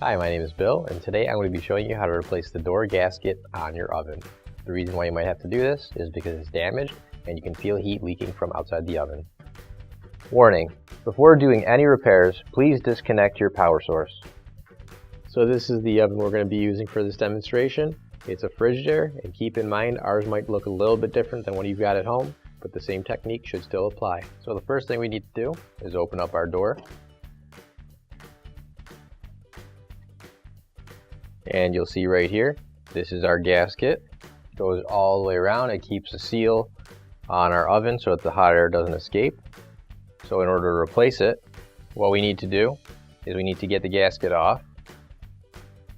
Hi, my name is Bill, and today I'm going to be showing you how to replace the door gasket on your oven. The reason why you might have to do this is because it's damaged and you can feel heat leaking from outside the oven. Warning: before doing any repairs, please disconnect your power source. So this is the oven we're going to be using for this demonstration. It's a Frigidaire, and keep in mind ours might look a little bit different than what you've got at home, but the same technique should still apply. So the first thing we need to do is open up our door. And you'll see right here, this is our gasket. It goes all the way around. It keeps a seal on our oven so that the hot air doesn't escape. So in order to replace it, what we need to do is we need to get the gasket off.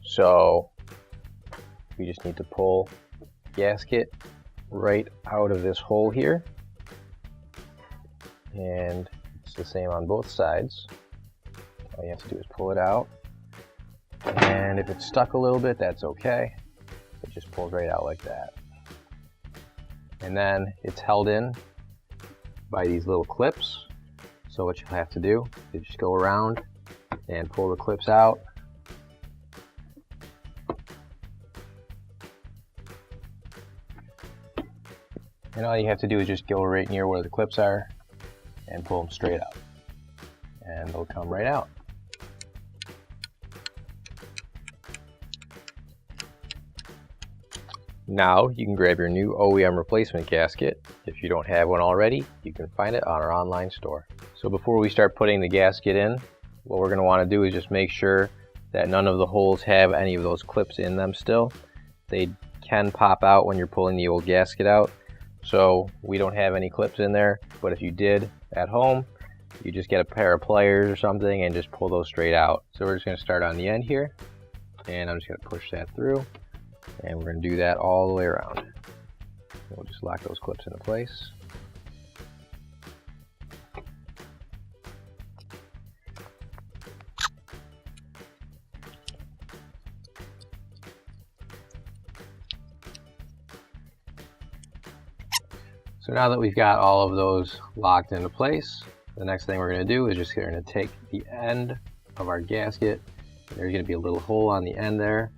So we just need to pull the gasket right out of this hole here. And it's the same on both sides. All you have to do is pull it out. And if it's stuck a little bit, that's okay. It just pulls right out like that. And then it's held in by these little clips. So what you'll have to do is just go around and pull the clips out. And all you have to do is just go right near where the clips are and pull them straight out. And they'll come right out. Now you can grab your new OEM replacement gasket. If you don't have one already, you can find it on our online store. So before we start putting the gasket in, what we're going to want to do is just make sure that none of the holes have any of those clips in them still. They can pop out when you're pulling the old gasket out. So we don't have any clips in there, but if you did at home, you just get a pair of pliers or something and just pull those straight out. So we're just going to start on the end here, and I'm just going to push that through. And we're going to do that all the way around. We'll just lock those clips into place. So now that we've got all of those locked into place, the next thing we're going to do is just going to take the end of our gasket. There's going to be a little hole on the end there.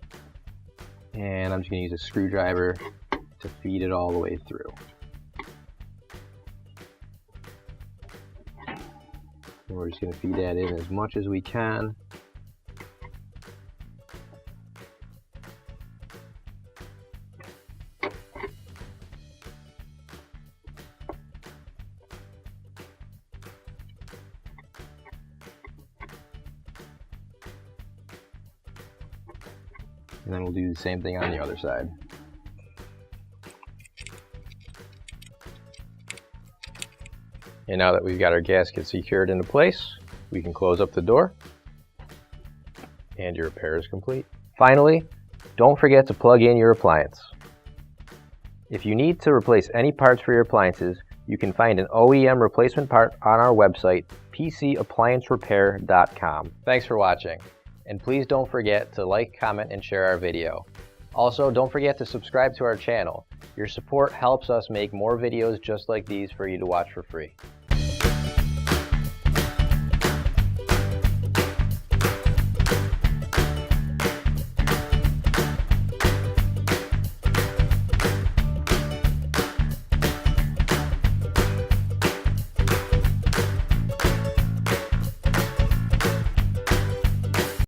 And I'm just going to use a screwdriver to feed it all the way through. And we're just going to feed that in as much as we can. And then we'll do the same thing on the other side. And now that we've got our gasket secured into place, we can close up the door and your repair is complete. Finally, don't forget to plug in your appliance. If you need to replace any parts for your appliances, you can find an OEM replacement part on our website, PCApplianceRepair.com. Thanks for watching. And please don't forget to like, comment, and share our video. Also, don't forget to subscribe to our channel. Your support helps us make more videos just like these for you to watch for free.